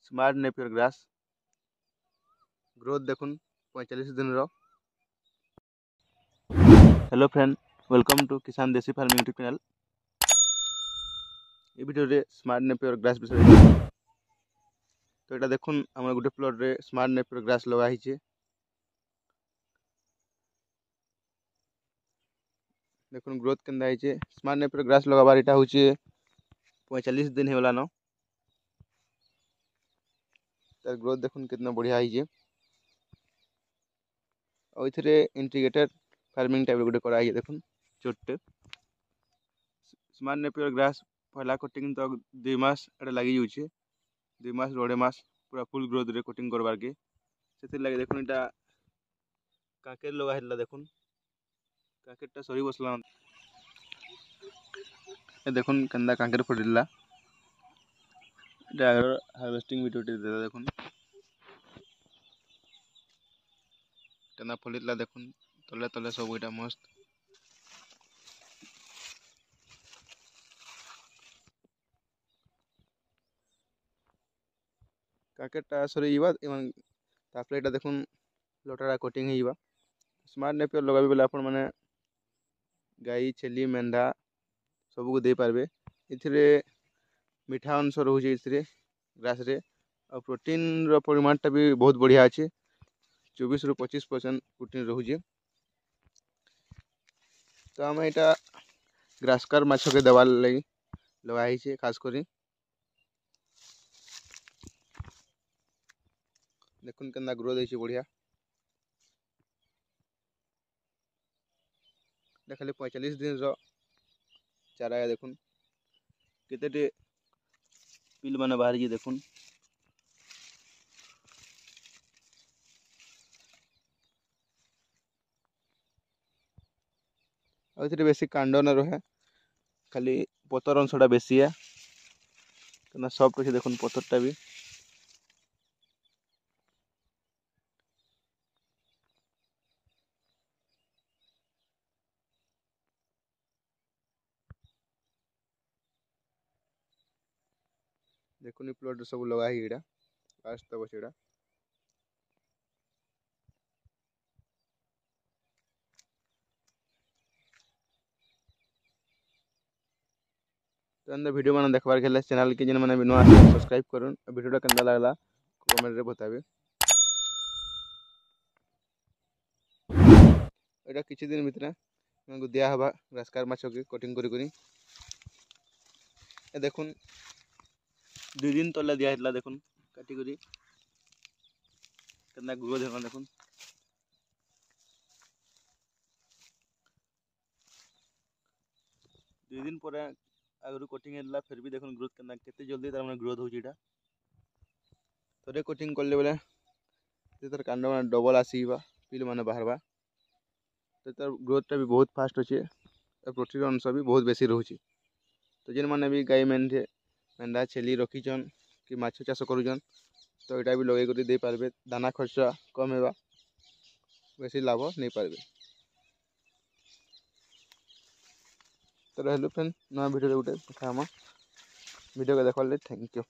Smart Napier grass growth देखुन 45 दिन रो। Hello friend, welcome to किसान देसी फार्मिंग यूट्यूब चैनल। ये वीडियो रे स्मार्ट नेपियर ग्रास विषय तो এটা দেখুন আমার গোটে প্লট রে স্মার্ট নেপিयर গ্রাস লগা হয়েছে। দেখুন গ্রোথ কেন্দা হয়েছে। স্মার্ট নেপিयर গ্রাস লগাবার এটা হচ্ছে 45 दिन होलान। তার গ্রোথ দেখুন কিतना बढ़िया হয়েছে। और इथे इंटीग्रेटेड फार्मिंग टाइप गोटे करा देखुन छोटे स्मार्ट नेपियर ग्रास पहला कटिंग तो 2 मास एटा लगी जाऊे। 2 मास 2.5 मास पूरा फुल ग्रोथ रे कटिंग करवार के से लगे देखुन इटा काकेर लगा है। देखुन काकेरटा सरी बसला देखुन केंदा काकेर फटिला हार्वेस्टिंग वीडियो देला देखुन केंदा फलिला देखुन तले तले सब इटा मस्त काकेरटा सरी जीवा एवं तापले इटा देखुन लटाड़ा कटिंग होइबा। स्मार्ट नेपियर लगाबी बेले आपण माने गाई छेली मेंढा सब को दे पारबे। इथिरे मीठा अंश रोचे इथिरे ग्रास रे और प्रोटीन रो परिमाणटा भी बहुत बढ़िया अच्छे। 24 ରୁ 25% प्रोटीन रोचे। तो आम यहाँ ग्रासकार माछ के देवार लगी लगाई खास करी देखुन केंदा ग्रोथ होइछे बढ़िया। खाली 45 दिन रो चारा है देखुन केते पिल माने बाहर जी देखुन और इथे बेसी कांड न रहे खाली पतर अंशटा बेसी है कना सॉफ्ट अच्छे देखुन पतरटा भी। देखुन प्लॉट सब लगा ही एटा लास्ट तक सेटा तो अंदर वीडियो मैंने देखबार के चैनल के जिन मैंने नुआ सब्सक्राइब करूँ। वीडियो केंदा लागला कमेंट रे बताबे। एटा किछि दिन भितर मैं दिया हवा ग्रासकार माछ के कटिंग करी देखुन 2 दिन तले दिया हितला देखुन काटी करी केंदा ग्रोथ हेला देखुन। दो दिन पर आगु कटिंग हेला फिर भी देखुन ग्रोथ केंदा केते जल्दी तार माने ग्रोथ होची एटा थोड़े कटिंग करले बेले तेतर कांड माने डबल आसीबा पिल माने बाहरबा। तेतर ग्रोथटा भी बहुत फास्ट अच्छे और प्रोटीन अंश भी बहुत बेसी रोचे। तो जिन मैंने भी गाई मेंढा छेली रखीचन कि माछ चाष करूचन तो यहाँ भी लगे कर दे पारबे। दाना खर्चा कम है बेसी लाभ नहीं पारबे। तो हेलो फ्रेंड नया वीडियो गोटे देखा वीडियो को देखा थैंक यू।